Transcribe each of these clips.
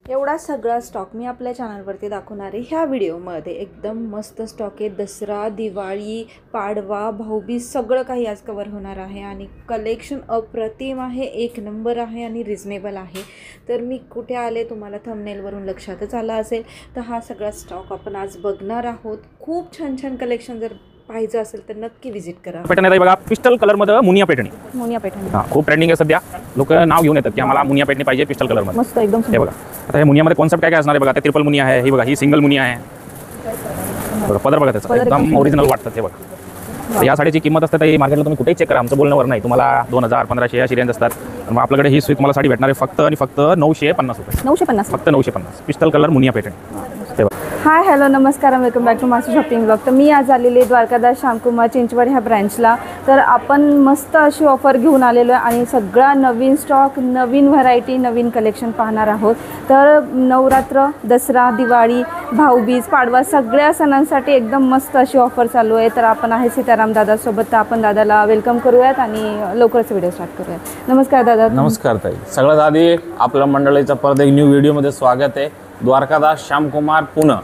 एवढा सगळा स्टॉक मी आपल्या चॅनलवरती दाखवणार आहे ह्या व्हिडिओमध्ये। एकदम मस्त स्टॉक आहे। दसरा, दिवाळी, पाडवा, भाऊबीज सगळं काही आज कवर होणार आहे आणि कलेक्शन अप्रतिम आहे, एक नंबर आहे आणि रिजनेबल आहे। तर मी कुठे आले तुम्हाला थंबनेलवरून लक्षातच आला असेल। तर हा सगळा स्टॉक आपण आज बघणार आहोत। खूप छान छान कलेक्शन जर पाहिजे असेल तर नक्की विजिट करा। पॅटर्न आहे बघा, पिस्टल कलर मध्ये मुनिया पैठणी। मुनिया पैठणी हां, खूप ट्रेंडिंग आहे सध्या। लोक नाव घेऊन येतात की आम्हाला मुनिया पैठणी पाहिजे पिस्टल कलर मध्ये। मस्त एकदम हे बघा, आता हे मुनियामध्ये कॉन्सेप्ट काय काय असणार आहे बघा। ते ट्रिपल मुनिया आहे, ही बघा ही सिंगल मुनिया आहे बघा। पदर बघा त्याचा एकदम ओरिजिनल वाटतं ते बघा। या साडीची किंमत असते तर मार्केटला तुम्ही कुठेही चेक करा, आमचं बोलण्यावर नाही। तुम्हाला 2000 1500 अशी रेंज असतात। मग आपल्याकडे ही तुम्हाला साडी भेटणार आहे फक्त आणि फक्त 950 रुपये। 950 फक्त 950 पिस्टल colour Muniya Paithani. Hi hello नमस्कार, welcome back to master shopping blog. तर मी आज आलेली द्वारकादास श्यामकुमार चिंचवड ह्या ब्रँचला। तर आपण मस्त अशी ऑफर घेऊन आलेलो आहे आणि सगळा नवीन स्टॉक, नवीन व्हरायटी, नवीन कलेक्शन पाहणार आहोत। तर नवरात्र, दसरा, दिवाळी, भाऊबीज, पाडवा सगळ्या सणांसाठी एकदम मस्त अशी ऑफर चालू आहे। तर आपण आहे सीताराम दादासोबत, तर आपण दादाला वेलकम करूयात आणि लवकरच व्हिडिओ स्टार्ट करूयात। नमस्कार दादा। नमस्कार ताई। सगळ्यात आधी आपल्या मंडळीचं परत एक न्यू व्हिडिओमध्ये स्वागत आहे। द्वारकादास श्यामकुमार पुणे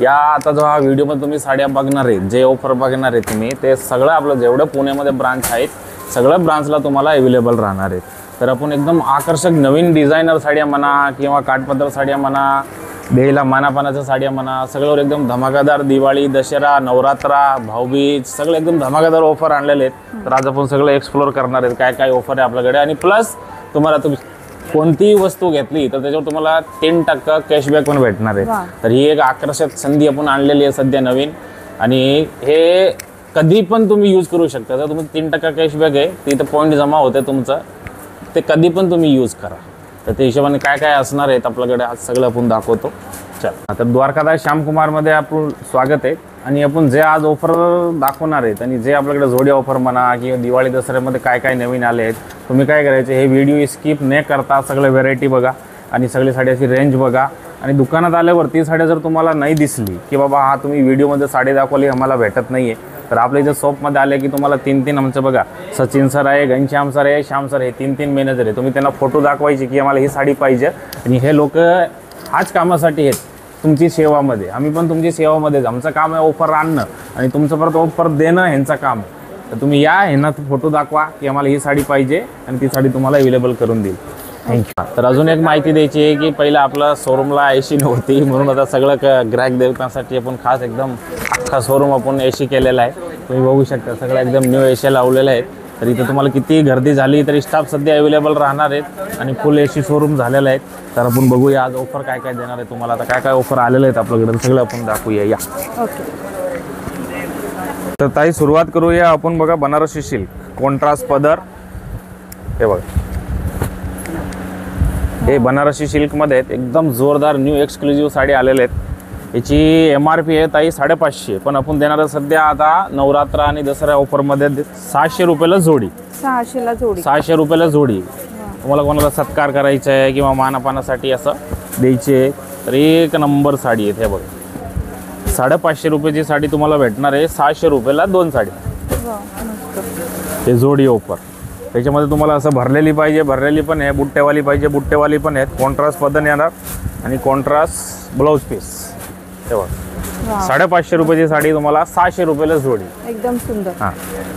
या आता जो हा व्हिडिओमध्ये तुम्ही साड्या बघणार आहेत, जे ऑफर बघणार आहे तुम्ही, ते सगळं आपलं जेवढं पुण्यामध्ये ब्रांच आहेत सगळ्या ब्रांचला तुम्हाला अवेलेबल राहणार आहेत। तर आपण एकदम आकर्षक नवीन डिझायनर साड्या म्हणा किंवा काठपदर साड्या म्हणा, बेला मानापानाच्या साड्या म्हणा, सगळ्यावर एकदम धमाकादार दिवाळी, दसरा, नवरात्रा, भाऊबीज सगळे एकदम धमाकादार ऑफर आणलेले आहेत। तर आज आपण सगळं एक्सप्लोर करणार आहेत काय काय ऑफर आहे आपल्याकडे। आणि प्लस तुम्हाला कोणतीही वस्तू घेतली तर त्याच्यावर तुम्हाला 3% कॅशबॅक पण भेटणार आहे। तर ही एक आकर्षक संधी आपण आणलेली आहे सध्या नवीन, आणि हे कधी पण तुम्ही यूज करू शकता। जर तुम्ही 3% कॅशबॅक आहे तिथं पॉईंट जमा होते तुमचं, ते कधी पण तुम्ही यूज करा। तर त्या हिशोबाने काय काय असणार आहेत आपल्याकडे आज सगळं आपण दाखवतो। चल, आता द्वारकादास श्यामकुमारमध्ये आपण स्वागत आहे आणि आपण जे आज ऑफर दाखवणार आहेत आणि जे आपल्याकडे जोडी ऑफर म्हणा किंवा दिवाळी दसऱ्यामध्ये काय काय नवीन आले आहेत, तुम्ही काय करायचे हे व्हिडिओ स्किप न करता सगळे व्हेरायटी बघा आणि सगळी साड्याची रेंज बघा। आणि दुकानात आल्यावरती साड्या जर तुम्हाला नाही दिसली की बाबा हा तुम्ही व्हिडिओमध्ये साडी दाखवली आम्हाला भेटत नाही आहे, तर आपल्या इथं शॉपमध्ये आले की तुम्हाला 3 आमचं बघा, सचिन सर आहे, घनश्याम सर आहे, श्याम सर आहे, 3 मॅनेजर आहे। तुम्ही त्यांना फोटो दाखवायचे की आम्हाला ही साडी पाहिजे आणि हे लोक हाच कामासाठी आहेत तुमची सेवामध्ये। आम्ही पण तुमची सेवामध्येच, आमचं काम आहे ऑफर आणणं आणि तुमचं परत ऑफर देणं ह्यांचं काम आहे। तर तुम्ही या, ह्यांना फोटो दाखवा की आम्हाला ही साडी पाहिजे आणि ती साडी तुम्हाला अवेलेबल करून देईल। थँक्यू। तर अजून एक माहिती द्यायची आहे की पहिलं आपलं शोरूमला एसी नव्हती, म्हणून आता सगळं ग्राहक देवतांसाठी आपण खास एकदम अख्खा शोरूम आपण एसी केलेला आहे। तुम्ही बघू शकता सगळं एकदम न्यू एसी लावलेलं आहे। तर इथं तुम्हाला किती गर्दी झाली तरी स्टाफ सध्या अवेलेबल राहणार आहेत आणि फुल एसी शोरूम झालेला आहे। तर आपण बघूया आज ऑफर काय काय देणार आहे तुम्हाला। आता काय काय ऑफर आलेले आहेत आपल्याकडे सगळं आपण दाखवूया या। ओके, तर ताई सुरुवात करूया आपण बघा बनारसी सिल्क कॉन्ट्रास्ट पदर। हे बघा, हे बनारसी सिल्कमध्ये एकदम जोरदार न्यू एक्सक्लुझिव्ह साडी आलेले आहेत। याची MRP आहे ताई 550, पण आपण देणार सध्या आता नवरात्र आणि दसरा ऑफरमध्ये 600 रुपयाला जोडी। 600ला जोडी, 600 रुपयाला जोडी। तुम्हाला कोणाला सत्कार करायचा आहे किंवा मानापानासाठी असं द्यायचे तर एक नंबर साडी आहे। हे बघा, 550 रुपयाची साडी तुम्हाला भेटणार आहे 600 रुपयाला 2 साडी। हे जोडी ऑफर, त्याच्यामध्ये तुम्हाला असं भरलेली पाहिजे भरलेली पण आहे, बुट्टेवाली पाहिजे बुट्टेवाली पण आहेत, कॉन्ट्रास्ट पदर येणार आणि कॉन्ट्रास्ट ब्लाऊज पीस। हे बघा, 550 रुपयाची साडी तुम्हाला 600 रुपयाला जोडी, एकदम सुंदर। हां,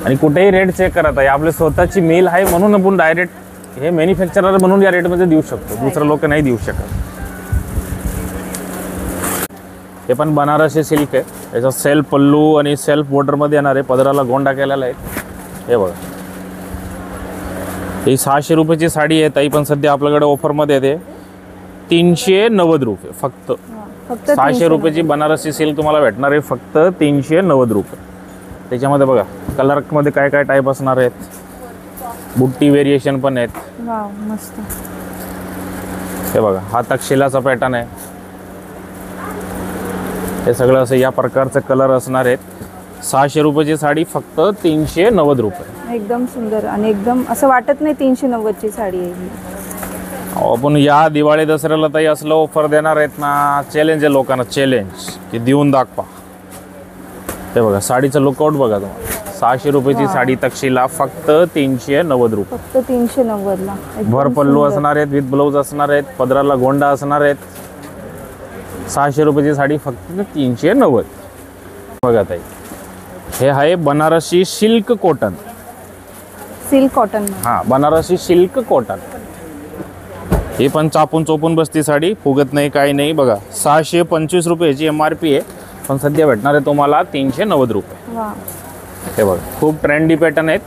आणि कुठेही रेट चेक करत आहे, आपली स्वतःची मिल आहे म्हणून आपण डायरेक्ट हे मॅन्युफॅक्चरर म्हणून या रेटमध्ये देऊ शकतो, दुसरं लोक नाही देऊ शकत। हे पण बनारसी सिल्क आहे, याचा सेल्फ पल्लू आणि सेल्फ बॉर्डरमध्ये येणार आहे, पदराला गोंडा केलेला आहे। हे बघा, ही 600 रुपयाची साडी आहे ताई, पण सध्या आपल्याकडे ऑफरमध्ये येते 390 रुपये फक्त। 600 रुपयाची बनारसी सिल्क तुम्हाला भेटणार आहे फक्त 390 रुपये। त्याच्यामध्ये बघा कलरमध्ये काय काय टाईप असणार आहेत, बुट्टी व्हेरिएशन पण आहेत। वाव, मस्त। हे बघा, हा तक्षशिलाचा पॅटर्न आहे। हे सगळं असं या प्रकारचं कलर असणार आहेत। 600 रुपयाची साडी फक्त 390 रुपये, एकदम सुंदर आणि एकदम असं वाटत नाही 390ची साडी आहे ही। आपण या दिवाळी दसऱ्याला ताई असलं ऑफर देणार आहेत ना, चॅलेंज आहे लोकांना, चॅलेंज की देऊन दाखवा। हे बघा, साडीचं लुकआउट बघा तुम्हाला, 600 रुपयाची साडी तक्षशिला फक्त 390 रुपये, फक्त 390ला। भर पल्लू असणार आहेत, विथ ब्लाऊज असणार आहेत, पदराला गोंडा असणार आहेत 600 रुपयाची साडी फक्त 390. बघा ताई, हे आहे Banarasi silk cotton. Silk cotton. हां, बनारसी सिल्क कॉटन. हे पण चापून चोपून बसती साडी, फुगत नाही काही नाही. बघा 625 रुपयाची MRP आहे, पण सध्या भेटणार आहे तुम्हाला 390 रुपये. वा, हे बघा खूप ट्रेंडी पॅटर्न आहेत.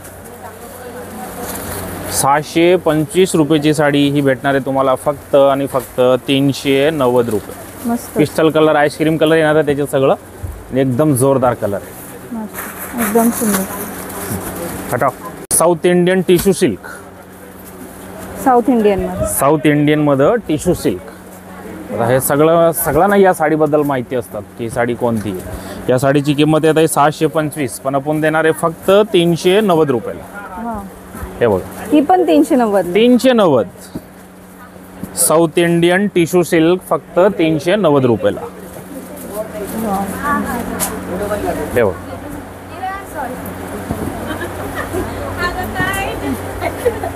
625 रुपयाची साडी ही भेटणार आहे तुम्हाला फक्त आणि फक्त 390 रुपये. मस्त पिस्टल कलर, आईस्क्रीम कलर येणार आहे त्याच्यात सगळं, आणि एकदम जोरदार कलर आहे. मस्त, एकदम सुंदर. हटाव. South Indian tissue silk. South Indian मध्ये. साऊथ इंडियनमध्ये टिश्यू सिल्क. आता हे सगळ्यांना या साडीबद्दल माहिती असतात की ही साडी कोणती आहे. या साडीची किंमत येत आहे 625, पण आपण देणार आहे फक्त 390 रुपयाला. वा, हे बघा ही पण 390. 390. साऊथ इंडियन टिश्यू सिल्क फक्त 390 रुपयाला. वा, हे बघा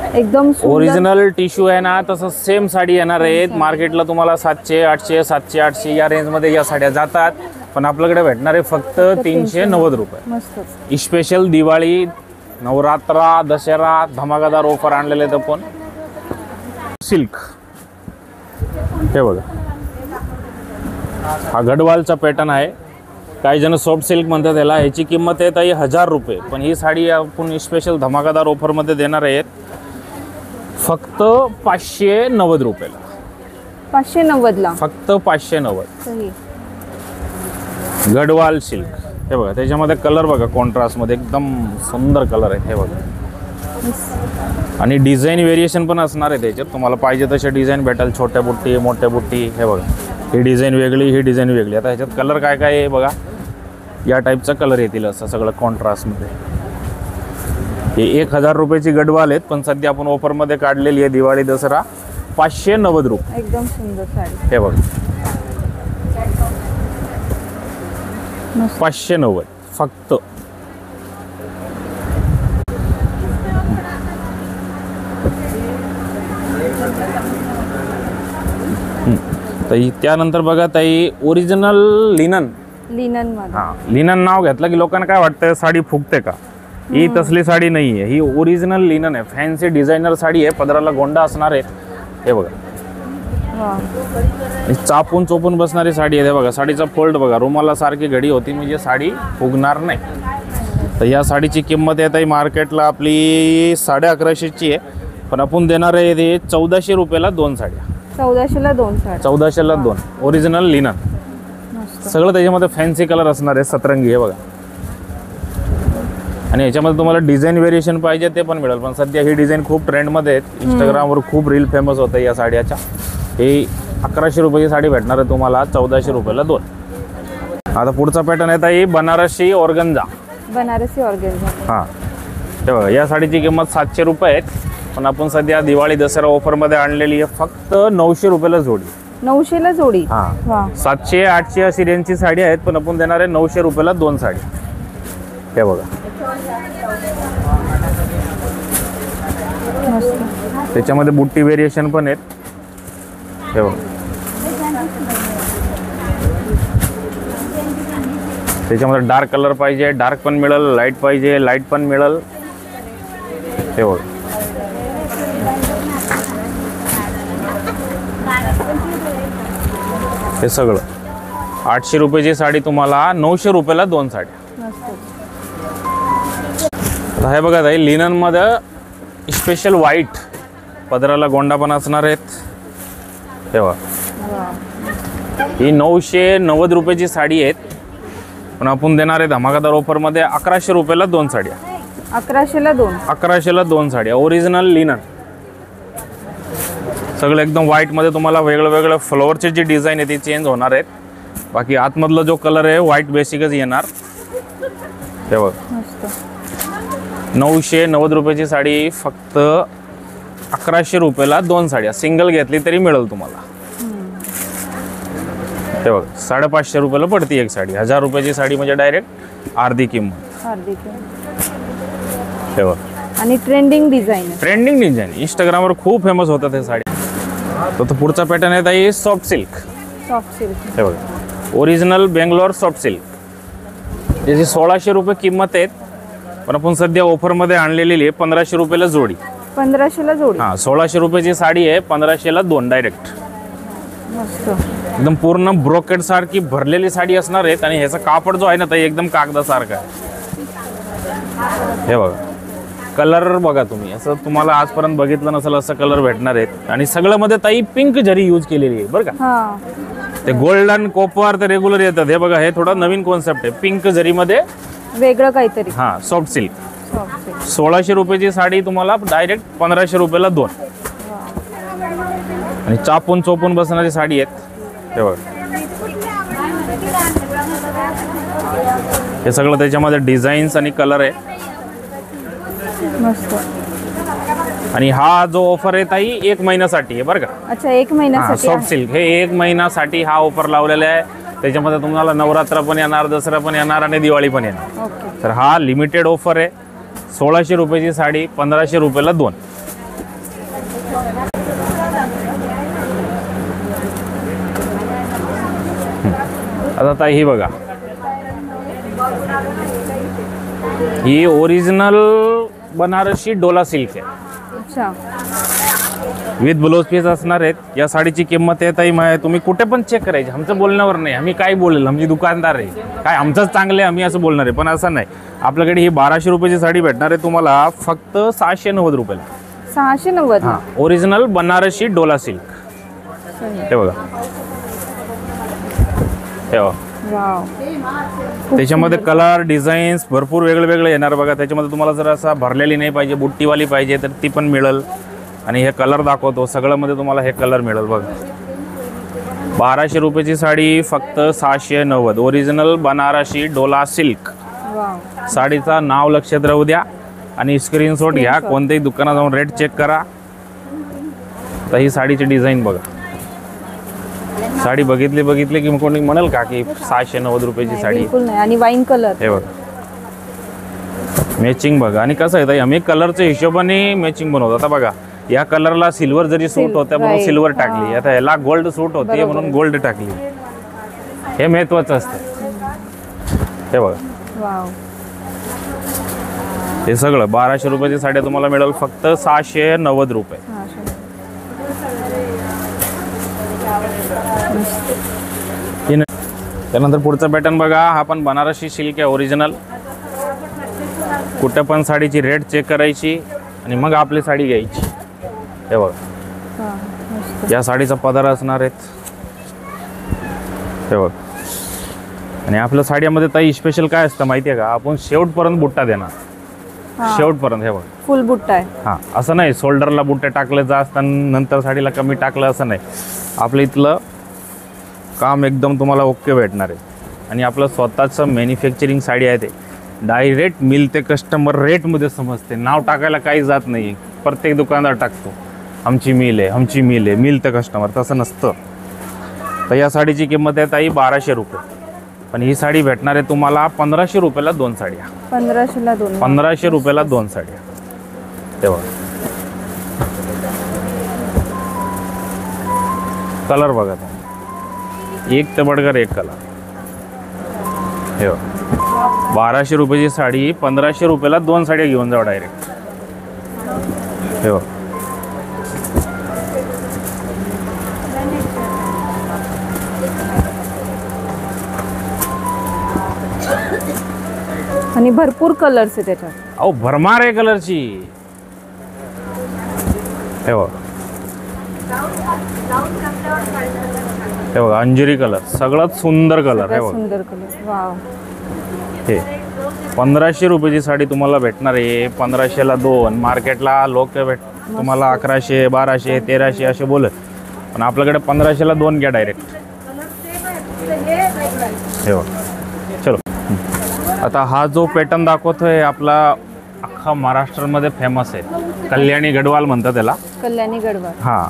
एकदम सुंदर. ओरिजिनल टिश्यू आहे ना, तसं सेम साडी येणार आहेत. मार्केटला तुम्हाला 700, 800, 700, 800 या रेंजमध्ये या साड्या जातात, पण आपल्याकडे भेटणार आहे फक्त 390 रुपये. मस्त. स्पेशल दिवाळी, नवरात्रा, दसरा धमाकादार ऑफर आणलेले आहेत आपण. सिल्क. हे बघा, हा गडवालचा पॅटर्न आहे. काही जण सॉफ्ट सिल्क म्हणतात त्याला. ह्याची किंमत आहे ताई 1000 रुपये, पण ही साडी आपण स्पेशल धमाकादार ऑफरमध्ये देणार आहेत फक्त 590 रुपयाला. 590 फक्त 590. सही. गडवाल सिल्क. हे बघा त्याच्यामध्ये कलर बघा, कॉन्ट्रास्टमध्ये एकदम सुंदर कलर आहे. हे बघा, आणि डिझाईन व्हेरिएशन पण असणार आहे त्याच्यात. तुम्हाला पाहिजे तसे डिझाईन भेटेल, छोट्या बुट्टी, मोठ्या बुट्टी. हे बघा, ही डिझाईन वेगळी, ही डिझाईन वेगळी. आता ह्याच्यात कलर काय काय आहे बघा, या टाईपचा कलर येतील असं सगळं कॉन्ट्रास्टमध्ये. हे 1000 रुपयाची गडवाल आहेत, पण सध्या आपण ऑफरमध्ये काढलेली आहे दिवाळी दसरा 590 रुपये. एकदम सुंदर साडी. हे बघा 590 फक्त. ताई त्यानंतर बघा ताई, ओरिजिनल लिनन. लिनन मध्ये. हां, लिनन नाव घेतलं की लोकांना काय वाटतं साडी फुगते का. ही तसली साडी नाही आहे, ही ओरिजिनल लिनन आहे. फॅन्सी डिझायनर साडी आहे, पदराला गोंडा असणार आहे. हे बघा, वा, चापून चोपून बसणारी साडी आहे. हे बघा, साडीचा फोल्ड बघा, रुमाला सारखी घडी होती, म्हणजे साडी फुगणार नाही. तर या साडीची किंमत आहे ताई मार्केटला आपली 1150ची आहे, पण आपण देणार आहे ते 1400 रुपयाला 2 साड्या. 1400ला 2 साडी. 1400ला 2. Original linen. मस्त. सगळं त्याच्यामध्ये फॅन्सी कलर असणार आहे, सतरंगी. हे बघा, आणि याच्यामध्ये तुम्हाला डिझाईन व्हेरिएशन पाहिजे ते पण मिळेल, पण सध्या ही डिझाईन खूप ट्रेंडमध्ये आहेत. इंस्टाग्रामवर खूप रील फेमस होतं या साड्याच्या. ही 1100 रुपयाची साडी भेटणार आहे तुम्हाला 1400 रुपयाला 2. आता पुढचा पॅटर्न आहे ताई बनारसी ऑर्गन्झा. बनारसी ऑर्गेन्झा. हां, हे बघा, या साडीची किंमत 700 रुपये आहेत, पण आपण सध्या दिवाळी दसरा ऑफरमध्ये आणलेली आहे फक्त 900 रुपयाला जोडी. 900ला जोडी. हां, वा, 700, 800 अशी रेंजची साडी आहेत, पण आपण देणार आहे 900 रुपयाला 2 साडी. हे बघा, मस्त. त्याच्यामध्ये बुट्टी व्हेरिएशन पण आहेत. हे बघा, त्याच्यामध्ये डार्क कलर पाहिजे, डार्क पण मिळेल, लाईट पाहिजे, लाईट पण मिळेल. हे बघा, हे सगळं 800 रुपयाची साडी तुम्हाला 900 रुपयाला 2 साड्या. मस्त. आता हे बघा ताई, लिननमध्ये स्पेशल व्हाईट पदराला गोंडा पण असणार आहेत. हे बघा, वा, ही 990 रुपयाची साडी आहेत, पण आपण देणार आहे धमाकादार ऑफरमध्ये 1100 रुपयाला 2 साड्या. 1100ला 2. 1100ला 2 साड्या. Original linen. सगळं एकदम व्हाईटमध्ये. तुम्हाला वेगळं वेगळं फ्लॉवरचे जे डिझाईन आहे ते चेंज होणार आहेत. बाकी आतमधला जो कलर आहे व्हाईट बेसिकच येणार. हे बघ, मस्त. 990 रुपयाची साडी फक्त 1100 रुपयाला 2 साड्या. सिंगल घेतली तरी मिळेल तुम्हाला. हे बघ, 550 रुपयाला पडती एक साडी. 1000 रुपयाची साडी म्हणजे डायरेक्ट अर्धी किंमत. अर्धी किंमत. हे बघ, आणि ट्रेंडिंग डिझाईन. Trending design. इंस्टाग्रामवर खूप फेमस होतात हे साडी. तर पुढचा पॅटर्न आहे ताई सॉफ्ट सिल्क. Soft silk. हे बघा ओरिजिनल बेंगलोर सॉफ्ट सिल्क. याची 1600 रुपये किंमत आहेत, पण आपण सध्या ऑफरमध्ये आणलेली आहे 1500 रुपयाला जोडी. 1500ला जोडी. हां 1600 रुपयाची साडी आहे, 1500ला 2 डायरेक्ट. मस्त. एकदम पूर्ण ब्रोकेड सारखी भरलेली साडी असणार आहेत आणि ह्याचा कापड जो आहे ना ताई एकदम कागदासारखा आहे. हे बघा कलर बघा तुम्ही, असं तुम्हाला आजपर्यंत बघितलं नसेल असं कलर भेटणार आहेत. आणि सगळं मध्ये ताई पिंक जरी यूज केलेली आहे बरं का. हा. ते गोल्डन कोपर ते रेग्युलर येतात. हे बघा हे थोडा नवीन कॉन्सेप्ट आहे, पिंक जरीमध्ये वेगळं काहीतरी. हां सॉफ्ट सिल्क. Soft silk. 1600 रुपयाची साडी तुम्हाला डायरेक्ट 1500 रुपयाला 2. आणि चापून चोपून बसणारी साडी आहेत. हे बघा हे सगळं त्याच्यामध्ये डिझाईन्स आणि कलर आहे. मस्त. आणि हा जो ऑफर आहे ताई 1 महिन्यासाठी आहे बरं का. अच्छा 1 महिन्यासाठी. सॉफ्ट सिल्क हे 1 महिन्यासाठी हा ऑफर लावलेला आहे. त्याच्यामध्ये तुम्हाला नवरात्र पण येणार, दसरा पण येणार आणि दिवाळी पण येणार. ओके. तर हा लिमिटेड ऑफर आहे. 1600 रुपयाची साडी 1500 रुपयाला 2. आता ताई ही बघा ही ओरिजिनल बनारसी डोला सिल्क आहे. अच्छा. विथ ब्लाउज पीस असणार आहेत. या साडीची किंमत आहे ताई तुम्ही कुठे पण चेक करायची, आमचं बोलण्यावर नाही. आम्ही काय बोलेल, आमची दुकानदार आहे काय आमचंच चांगलं आहे आम्ही असं बोलणार आहे, पण असं नाही. आपल्याकडे ही 1200 रुपयाची साडी भेटणार आहे तुम्हाला फक्त 690 रुपयाला. 690. हां ओरिजिनल बनारसी डोला सिल्क. हे बघा हे बघा वाव. त्याच्यामध्ये कलर डिझाईन्स भरपूर वेगळे वेगळे येणार बघा. त्याच्यामध्ये तुम्हाला जर असा भरलेली नाही पाहिजे, बुट्टीवाली पाहिजे तर ती पण मिळेल. आणि हे कलर दाखवतो सगळ्यामध्ये तुम्हाला हे कलर मिळेल बघा. 1200 रुपयाची साडी फक्त 690. Original Banarasi dola silk. Wow. साडीचं नाव लक्षात राहू द्या आणि स्क्रीनशॉट घ्या. कोणत्याही दुकानात जाऊन रेट चेक करा. तर ही साडीची डिझाईन बघा. साडी बघितली की कोणी म्हणेल का की 690 रुपयाची साडी. बिलकुल नाही. आणि वाईन कलर. हे बघा मॅचिंग बघा. आणि कसं आहे ताई आम्ही कलरच्या हिशोबाने मॅचिंग बनवतो. आता बघा या कलरला सिल्वर जरी सूट होत्या म्हणून सिल्वर टाकली, आता ह्याला गोल्ड सूट होते म्हणून गोल्ड टाकली. हे महत्वाचं असतं. हे बघा वाव. हे सगळं 1200 रुपयाची साडी तुम्हाला मिळेल फक्त 690 रुपये. त्यानंतर पुढचा पॅटर्न बघा. हा पण बनारसी सिल्क आहे ओरिजिनल. कुठं पण साडीची रेट चेक करायची आणि मग आपली साडी घ्यायची. हे बघा या साडीचा पदर असणार आहेत. हे बघ. आणि आपल्या साड्यामध्ये ताई स्पेशल काय असतं माहिती आहे का, आपण शेवटपर्यंत बुट्टा देणार. शेवटपर्यंत. हे बघ फुल बुट्टा आहे. हां असं नाही शोल्डरला बुट्टे टाकले जास्त आणि नंतर साडीला कमी टाकलं असं नाही. आपलं इथलं काम एकदम तुम्हाला ओके भेटणार आहे. आणि आपलं स्वतःचं मॅन्युफॅक्चरिंग साडी आहे. ते डायरेक्ट मिल ते कस्टमर रेटमध्ये समजते. नाव टाकायला काही जात नाही. प्रत्येक दुकानदार टाकतो आमची मिल आहे, आमची मिल आहे, मिल ते कस्टमर. तसं नसतं. तर या साडीची किंमत आहे ताई 1200 रुपये. पण ही साडी भेटणार आहे तुम्हाला 1500 रुपयाला 2 साड्या. 1500ला 2. 1500 रुपयाला 2 साड्या. तेव्हा कलर बघा एक ते बडकर एक कलर. हे 1200 रुपयाची साडी 1500 रुपयाला 2 साड्या घेऊन जाऊ डायरेक्ट. हे आणि भरपूर कलर्स आहे त्याच्यात. अहो भरमार आहे कलरची. हे बघा अंजिरी कलर सगळ्यात सुंदर कलर. हे बघा सुंदर कलर. वाव. हे 1500 रुपयाची साडी तुम्हाला भेटणार आहे 1500ला 2. मार्केटला लोक तुम्हाला 1100 1200 1300 असे बोलत, पण आपल्याकडे 1500ला 2 घ्या डायरेक्ट. हे बघा. चलो आता हा जो पॅटर्न दाखवतोय आपला अख्खा महाराष्ट्रामध्ये फेमस आहे. कल्याणी गडवाल म्हणतात त्याला. कल्याणी गडवाल. हां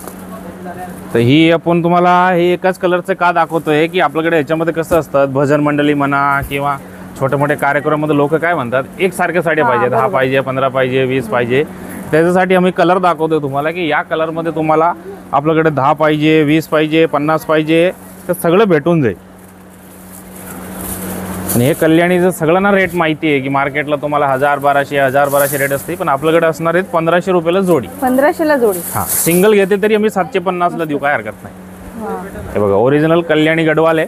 तर ही आपण तुम्हाला हे एकाच कलरचं का दाखवतोय की आपल्याकडे ह्याच्यामध्ये कसं असतं भजन मंडळी म्हणा किंवा छोटे मोठे कार्यक्रमामध्ये लोक काय म्हणतात एकसारख्या साड्या पाहिजे. 10 पाहिजे 15 पाहिजे 20 पाहिजे. त्याच्यासाठी आम्ही कलर दाखवतोय तुम्हाला की या कलरमध्ये तुम्हाला आपल्याकडे 10 पाहिजे 20 पाहिजे 50 पाहिजे तर सगळं भेटून जाईल. आणि हे कल्याणीचं सगळं ना रेट माहिती आहे की मार्केटला तुम्हाला 1200 रेट असते, पण आपल्याकडे असणार आहेत 1500 रुपयाला जोडी. 1500ला जोडी. हां, सिंगल घेते तरी आम्ही 750ला देऊ, काय हरकत नाही. हां. हे बघा ओरिजिनल कल्याणी गडवाल आहे.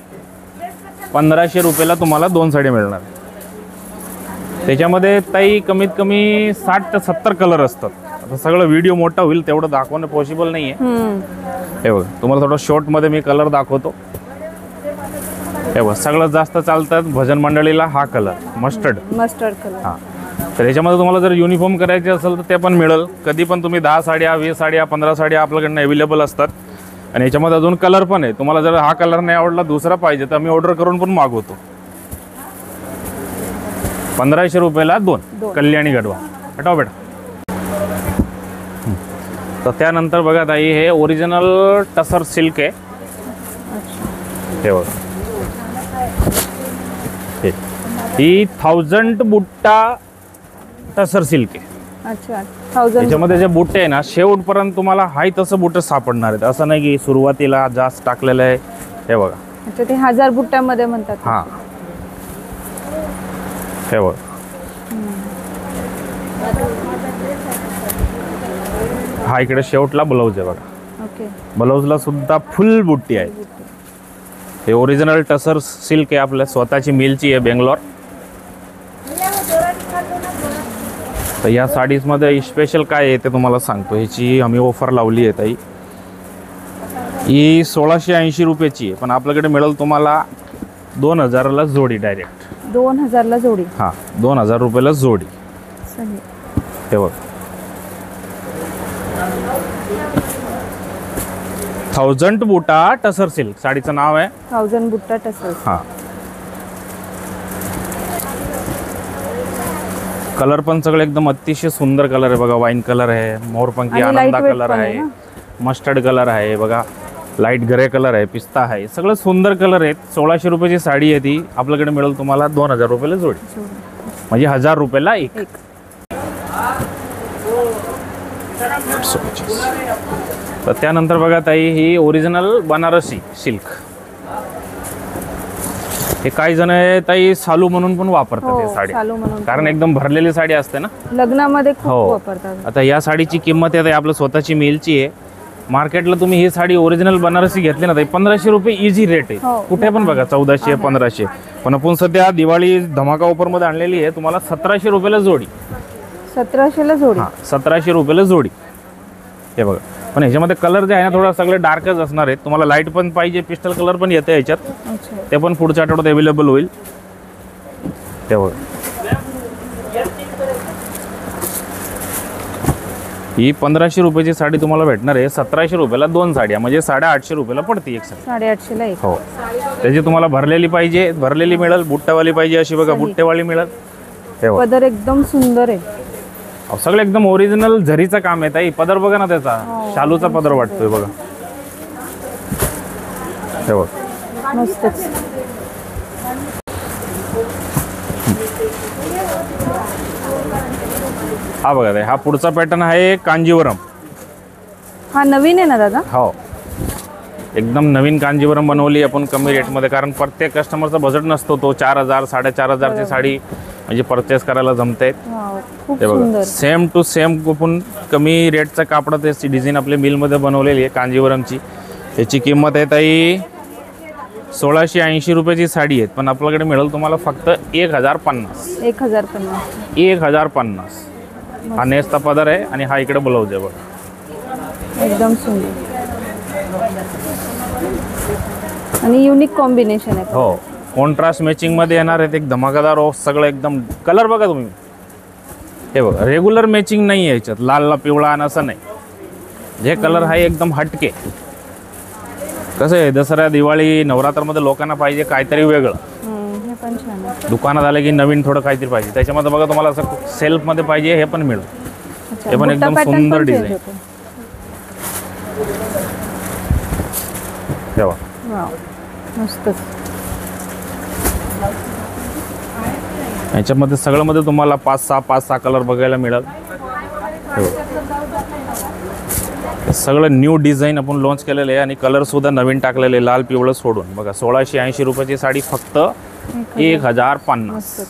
1500 रुपयाला तुम्हाला 2 साड्या मिळणार. त्याच्यामध्ये ताई कमीत कमी 60 ते 70 कलर असतात. आता सगळं व्हिडिओ मोठा होईल तेवढं दाखवणं पॉसिबल नाही आहे. हे बघा तुम्हाला थोडं शॉर्टमध्ये मी कलर दाखवतो. हे बघा सगळं जास्त चालतात भजन मंडळीला हा कलर मस्टर्ड कलर. हां, तर याच्यामध्ये तुम्हाला जर युनिफॉर्म करायचे असेल तर ते पण मिळेल. कधी पण तुम्ही 10 साड्या 20 साड्या 15 साड्या आपल्याकडनं अवेलेबल असतात. आणि याच्यामध्ये अजून कलर पण आहे. तुम्हाला जर हा कलर नाही आवडला दुसरा पाहिजे तर आम्ही ऑर्डर करून पण मागवतो. 1500 रुपयाला 2 कल्याणी गडवा. हटाव बेटा. तर त्यानंतर बघा ताई हे ओरिजिनल टसर सिल्क आहे. हे बघा ही 1000 बुट्टा टसर सिल्क आहे. अच्छा 1000. याच्यामध्ये जे बुट्टे आहे ना शेवटपर्यंत तुम्हाला हाय तसं बुट्टे सापडणार आहेत. असं नाही की सुरुवातीला जास्त टाकलेलं आहे. हे बघा. अच्छा ते 1000 बुट्ट्यामध्ये म्हणतात. हां हे बघ हा इकडे शेवटला ब्लाऊज आहे बघा. ओके. ब्लाऊजला सुद्धा फुल बुट्टी आहे. हे ओरिजिनल टसर सिल्क आहे. आपल्या स्वतःची मिलची आहे बेंगलोर. तर या साडीजमध्ये स्पेशल काय आहे ते तुम्हाला सांगतो. ह्याची आम्ही ऑफर लावली आहे ताई. ही 1680 रुपयाची आहे, पण आपल्याकडे मिळेल तुम्हाला 2000ला जोडी डायरेक्ट. 2000ला जोडी. हां 2000 रुपयाला जोडी. सही. हे बघ 1000 बुटा टसर सिल्क साडीचं नाव आहे. 1000 बुट्टा टसर. हां कलर पण सगळे एकदम अतिशय सुंदर कलर आहे बघा. वाईन कलर आहे, मोरपंखी आनंदा कलर आहे, मस्टर्ड कलर आहे बघा, लाईट ग्रे कलर आहे, पिस्ता आहे. सगळं सुंदर कलर आहेत. 1600 रुपयाची साडी आहे ती. आपल्याकडे मिळेल तुम्हाला 2000 रुपयाला जोडी, म्हणजे 1000 रुपयाला एक. तर त्यानंतर बघा ताई ही ओरिजिनल बनारसी सिल्क. हे काही जण ताई सालू म्हणून पण वापरतात हे साडी, कारण एकदम भरलेली साडी असते ना लग्नामध्ये खूप हो. वापरतात. आता या साडीची किंमत आहे आपल्या स्वतःची मिलची आहे. मार्केटला तुम्ही ही साडी ओरिजिनल बनारसी घेतली ना ताई 1500 रुपये इझी रेट आहे. हो. कुठे पण बघा 1400 1500, पण आपण सध्या दिवाळी धमाका ऑफर मध्ये आणलेली आहे. तुम्हाला 1700 रुपयाला जोडी. 1700ला जोडी. हां 1700 रुपयाला जोडी. हे बघा. पण ह्याच्यामध्ये कलर जे आहे ना थोडा सगळे डार्कच असणार आहेत. तुम्हाला लाईट पण पाहिजे, पिस्टल कलर पण येते ह्याच्यात. ते पण पुढच्या आठवड्यात अवेलेबल होईल. ते बघा ही 1500 रुपयाची साडी तुम्हाला भेटणार आहे. 1700 रुपयाला 2 साड्या, म्हणजे 850 रुपयाला पडते एक साडी. 850ला एक. हो. त्याची तुम्हाला भरलेली पाहिजे भरलेली मिळेल, बुट्ट्यावाली पाहिजे अशी बघा बुट्टेवाली मिळेल. हे बघा पदर एकदम सुंदर आहे. सगळं एकदम ओरिजिनल झरीचं काम आहे ताई. पदर बघा ना त्याचा शालूचा पदर वाटतोय बघा. हे बघ मस्तच. हा बघा ताई, हा पुढचा पॅटर्न आहे कांजीवरम. हा नवीन आहे ना दादा? हो एकदम नवीन कांजीवरम बनवली आपण कमी रेटमध्ये, कारण प्रत्येक कस्टमरचा बजेट नसतो तो 4000 4500ची साडी म्हणजे परचेस करायला जमते. खूप हे बघा सुंदर. सेम टू सेम आपण कमी रेटचा कापड त्याची डिझाईन आपल्या मिलमध्ये बनवलेली आहे कांजीवरमची. याची किंमत आहे ताई 1680 रुपयाची साडी आहे, पण आपल्याकडे मिळेल तुम्हाला फक्त 1050. 1050. 1050. हा नेसचा पदर आहे आणि हा इकडे ब्लाऊज आहे बघा. एकदम सुंदर आणि युनिक कॉम्बिनेशन आहे. हो कॉन्ट्रास्ट मॅचिंग मध्ये येणार आहेत. एक धमाकादार ऑफ सगळं एकदम. कलर बघा तुम्ही. हे बघा रेग्युलर मॅचिंग नाही आहे याच्यात, लालला पिवळा आणि असं नाही. जे कलर आहे एकदम हटके. कसं आहे दसरा दिवाळी नवरात्रमध्ये लोकांना पाहिजे काहीतरी वेगळं. हे पण छान आहे. दुकानात आलं की नवीन थोडं काहीतरी पाहिजे. त्याच्यामध्ये बघा तुम्हाला असं सेल्फमध्ये पाहिजे हे पण मिळेल. हे पण एकदम सुंदर डिझाईन. तेव्हा मस्तच. याच्यामध्ये सगळ्यामध्ये तुम्हाला 5-6 कलर बघायला मिळेल. सगळं न्यू डिझाईन आपण लॉन्च केलेलं आहे आणि कलरसुद्धा नवीन टाकलेले आहे, लाल पिवळं सोडून. बघा 1680 रुपयाची साडी फक्त 1050.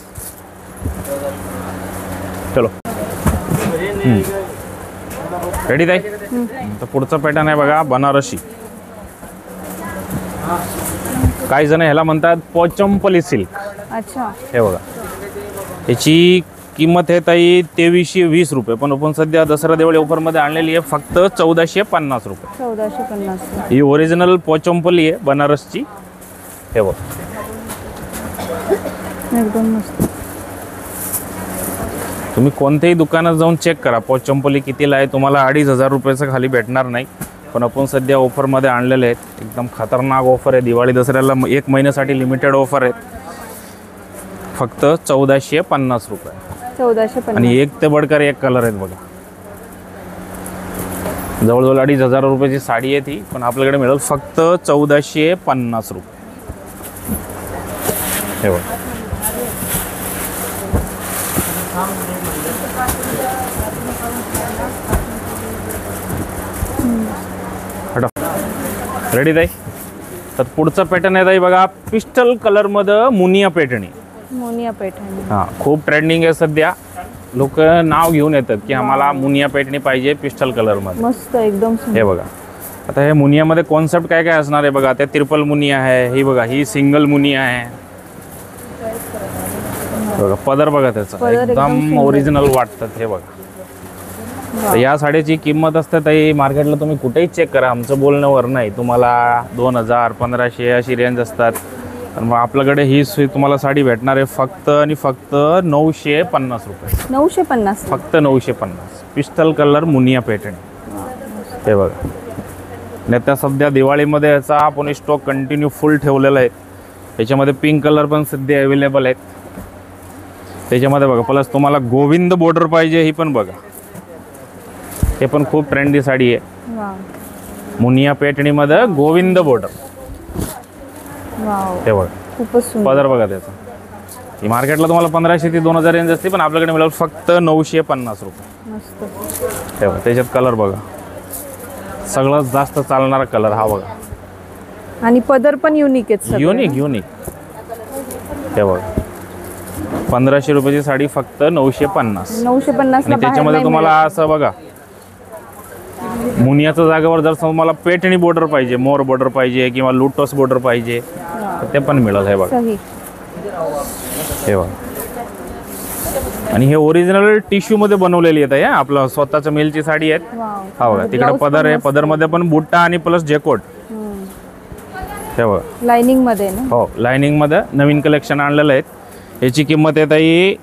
चलो रेडी ताई. तर पुढचं पॅटर्न आहे बघा बनारसी. काही जण ह्याला म्हणतात पोचंपली सिल्क. अच्छा. हे बघा याची किंमत आहे ताई 2320 रुपये, पण आपण सध्या दसरा दिवाळी ऑफरमध्ये आणलेली आहे फक्त 1450 रुपये. 1450. ही ओरिजिनल पोचंपली आहे बनारसची. हे बघ एकदम मस्त. तुम्ही कोणत्याही दुकानात जाऊन चेक करा पोचंपली कितीला आहे, तुम्हाला 2500 रुपयाचं खाली भेटणार नाही. पण आपण सध्या ऑफरमध्ये आणलेले आहेत. एकदम खतरनाक ऑफर आहे. दिवाळी दसऱ्याला 1 महिन्यासाठी लिमिटेड ऑफर आहे. फक्त 1450 रुपये. 1450. आणि एक ते बडकर एक कलर आहेत बघा. जवळजवळ 2500 रुपयाची साडी आहे ती, पण आपल्याकडे मिळेल फक्त 1450 रुपये. हे बघा रेडी ताई. तर पुढचं पॅटर्न आहे ताई बघा पिस्टल कलरमध्ये मुनिया पैठणी. मोनिया पैठणी. हां खूप ट्रेंडिंग आहे सध्या. लोक नाव घेऊन येतात की आम्हाला मुनिया पैठणी पाहिजे पिस्टल कलरमध्ये. मस्त एकदम सुंदर. हे बघा आता हे मुनियामध्ये कॉन्सेप्ट काय काय असणार आहे बघा. त्या ट्रिपल मुनिया आहे, ही बघा ही सिंगल मुनिया आहे. बघा पदर बघा त्याचा पदर एकदम एकदम सुंदर. ओरिजिनल वाटतात. हे बघा तर या साडीची किंमत असते ताई मार्केटला तुम्ही कुठेही चेक करा, आमचं बोलण्यावर नाही, तुम्हाला 2000 1500 अशी रेंज असतात. तर मग आपल्याकडे ही तुम्हाला साडी भेटणार आहे फक्त आणि फक्त 950 रुपये. 950. फक्त 950. पिस्टल कलर मुनिया पैठणी. हे बघा आणि आता सध्या दिवाळीमध्ये याचा आपण स्टॉक कंटिन्यू फुल ठेवलेला आहे. याच्यामध्ये पिंक कलर पण सध्या अवेलेबल आहेत. त्याच्यामध्ये बघा प्लस तुम्हाला गोविंद बॉर्डर पाहिजे, ही पण बघा. हे पण खूप ट्रेंडी साडी आहे. वाव. मुनिया पैठणीमध्ये गोविंद बॉर्डर. वाव. हे बघा खूपच सुंदर. पदर बघा त्याचा. ही मार्केटला तुम्हाला 1500 ते 2000 रेंज असते, पण आपल्याकडे मिळेल फक्त 950 रुपये. मस्त. हे बघा त्याच्यात कलर बघा. सगळ्यात जास्त चालणारा कलर हा बघा. आणि पदर पण युनिक आहेत सगळे. युनिक. हे बघा 1500 रुपयाची साडी फक्त 950. 950 ला आणि त्याच्यामध्ये तुम्हाला असं बघा मुनियाच्या जागेवर जर तुम्हाला पैठणी बॉर्डर पाहिजे, मोर बॉर्डर पाहिजे किंवा लोटस बॉर्डर पाहिजे तर ते पण मिळेल. हे बघा सही. हे बघा आणि हे ओरिजिनल टिश्यू मध्ये बनवलेली आहे. आपलं स्वतःच्या मिलची साडी आहे. वाव. हा बघा तिकडे ब्लाऊज पदर पण आहे, मस्त. पदरमध्ये पण बुट्टा आणि प्लस जॅकोट. हे बघा लाइनिंग मध्ये ना. हो लाइनिंग मध्ये नवीन कलेक्शन आणलेलं आहे. याची किंमत आहे ताई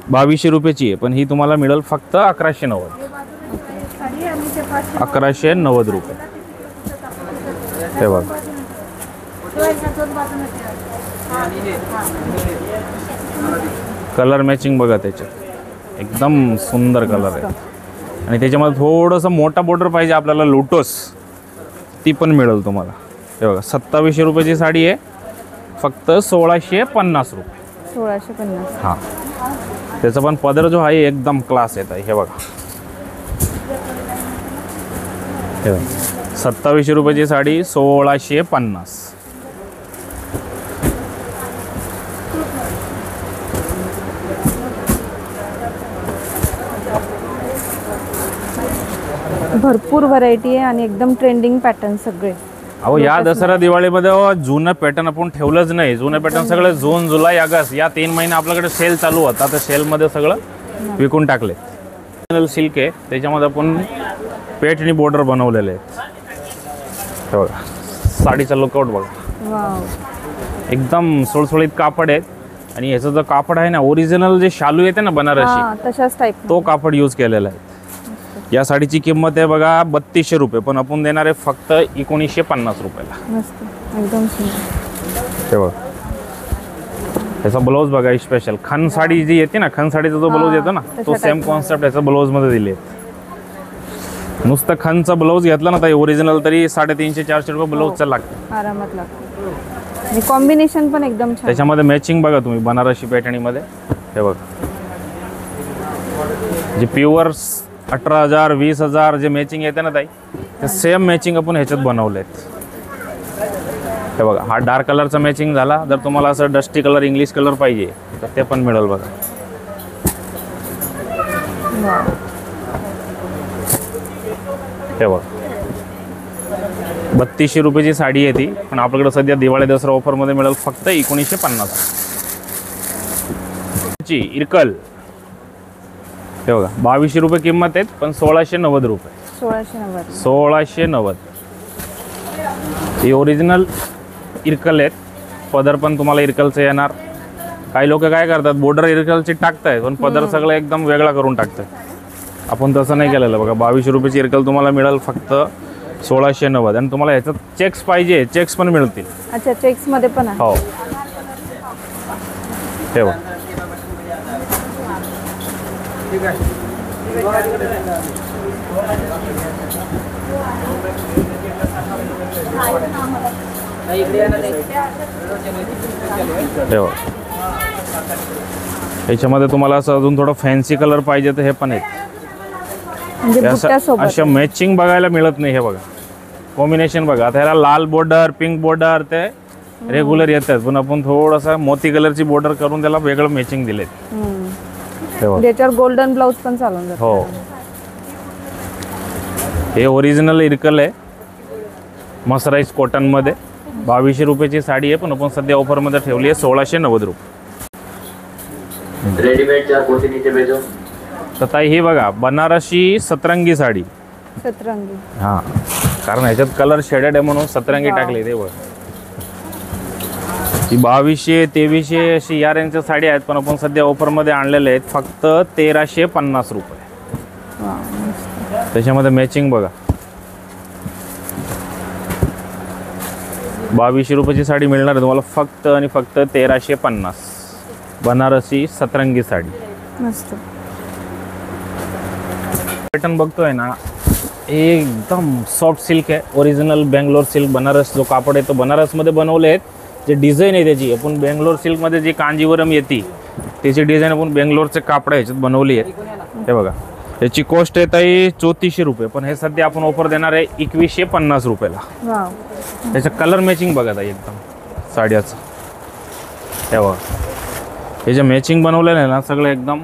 2200 रुपयाची आहे, पण ही तुम्हाला मिळेल फक्त 1190. 1190 रुपये. हे बघा कलर मॅचिंग बघा त्याच्यात एकदम सुंदर कलर आहे. आणि त्याच्यामध्ये थोडंसं मोठा बॉर्डर पाहिजे आपल्याला लोटस, ती पण मिळेल तुम्हाला. हे बघा 2700 रुपयाची साडी आहे फक्त 1650 रुपये. 1650. हां त्याचा पण पदर जो आहे एकदम क्लास येत आहे. हे बघा 2700 रुपयाची साडी 1650. भरपूर व्हरायटी आहे आणि एकदम ट्रेंडिंग पॅटर्न सगळे. अहो या दसरा दिवाळीमध्ये जुनं पॅटर्न आपण ठेवलंच नाही. जुनं पॅटर्न सगळं जून जुलै ऑगस्ट या 3 महिने आपल्याकडे सेल चालू होता. आता सेलमध्ये सगळं विकून टाकले. सिल्क आहे त्याच्यामध्ये आपण पैठणी बॉर्डर बनवलेले आहेत. हे बघा साडीचा लुकआउट बघा. वाव. एकदम सुळसुळीत कापड आहेत. आणि ह्याचं जो कापड आहे ना ओरिजिनल जे शालू येते ना बनारसी हा तशाच टाईप. तो कापड यूज केलेला आहे. या साडीची किंमत आहे बघा 3200 रुपये, पण आपण देणार आहे फक्त 1950 रुपयाला. मस्त एकदम सुंदर. हे बघा ह्याचा ब्लाऊज बघा स्पेशल. खन साडी जी येते ना, खन साडीचा जो ब्लाऊज येतो ना तो तशा सेम type कॉन्सेप्ट ह्याचा ब्लाऊजमध्ये दिले. नुसतं खनचा ब्लाऊज घेतला ना ताई ओरिजिनल तरी 350-400 रुपये ब्लाऊजचा लागतो आरामात लागतो. आणि कॉम्बिनेशन पण एकदम छान. त्याच्यामध्ये मॅचिंग बघा तुम्ही बनारसी पैठणीमध्ये. हे बघा जे प्युअर 18,000 20,000 जे मॅचिंग येते ना ताई, ते सेम मॅचिंग आपण ह्याच्यात बनवलेत. हे बघा, हा डार्क कलरचा मॅचिंग झाला. जर तुम्हाला असं डस्टी कलर इंग्लिश कलर पाहिजे तर ते पण मिळेल बघा. वाव. हे बघा, 3200 रुपयाची साडी आहे ती, पण आपल्याकडे सध्या दिवाळी दसरा ऑफरमध्ये मिळेल फक्त 1950 ची इरकल. हे बघा, 2200 रुपये किंमत आहेत, पण 1690 रुपये. 1690. 1690. ही ओरिजिनल इरकल आहेत. पदर पण तुम्हाला इरकलचं येणार. काही लोक काय करतात, बॉर्डर इरकलची टाकतायत, पण पदर सगळं एकदम वेगळा करून टाकतात. आपण तसं नाही केलेलं बघा. 2200 रुपयाची इरकल तुम्हाला मिळेल फक्त 1690. आणि तुम्हाला ह्याच्यात चेक्स पाहिजे, चेक्स पण मिळतील. अच्छा, चेक्स मध्ये पण आहे. हो, हे बघा. याच्यामध्ये तुम्हाला असं अजून थोडं फॅन्सी कलर पाहिजे तर हे पण आहेत. म्हणजे बुट्ट्यासोबत. अशा मॅचिंग बघायला मिळत नाही. हे बघा, कॉम्बिनेशन बघा. आता ह्याला लाल बॉर्डर, पिंक बॉर्डर ते रेग्युलर येतात, पण आपण थोडासा मोती कलरची बॉर्डर करून त्याला वेगळं मॅचिंग दिलेत. हे बघा. त्याच्यावर गोल्डन ब्लाउज पण चालून जातो. हो, हे ओरिजिनल इरकल आहे, मसराईज कॉटनमध्ये. 2200 रुपयाची साडी आहे, पण आपण सध्या ऑफरमध्ये ठेवली आहे 1690 रुपये. रेडीमेड चार पोती नीचे भेजो. तर ताई ही बघा, बनारसी सतरंगी साडी. सतरंगी. हां, कारण ह्याच्यात कलर शेडेड आहे म्हणून सतरंगी टाकले ते बघ. ही 2200 2300 अशी या रेंजच्या साडी आहेत, पण आपण सध्या ऑफरमध्ये आणलेले आहेत फक्त 1350 रुपये. वाव, मस्त. त्याच्यामध्ये मॅचिंग बघा. 2200 रुपयाची साडी मिळणार आहे तुम्हाला फक्त आणि फक्त 1350. बनारसी सतरंगी साडी. मस्त. पॅटर्न बघतोय ना, एकदम सॉफ्ट सिल्क आहे. ओरिजिनल बेंगलोर सिल्क बनारस जो कापड आहे तो बनारसमध्ये बनवले आहेत. जे डिझाईन आहे त्याची, आपण बेंगलोर सिल्कमध्ये जी कांजीवरम येते त्याची डिझाईन आपण बेंगलोरचे कापड ह्याच्यात बनवली आहे. हे बघा, याची कॉस्ट आहे ताई 3400 रुपये, पण हे सध्या आपण ऑफर देणार आहे 2150 रुपयाला. वाव. त्याचं कलर मॅचिंग बघा ताई एकदम साड्याचं. हे बघा, हे जे मॅचिंग बनवलेलं आहे ना सगळं एकदम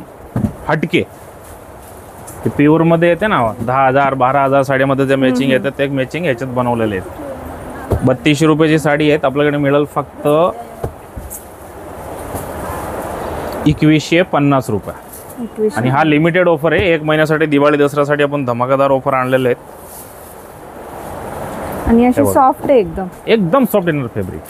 हटके. ते प्युअरमध्ये येते ना, 10,000 12,000 साड्यामध्ये जे मॅचिंग येतात ते मॅचिंग ह्याच्यात बनवलेले आहेत. 3200 रुपयाची साडी आहेत, आपल्याकडे मिळेल फक्त 2150 रुपये. 21. आणि हा लिमिटेड ऑफर आहे, 1 महिन्यासाठी. दिवाळी दसऱ्यासाठी आपण धमाकादार ऑफर आणलेले आहेत. आणि अशी हे बघ. सॉफ्ट आहे एकदम. एकदम सॉफ्ट इनर फॅब्रिक.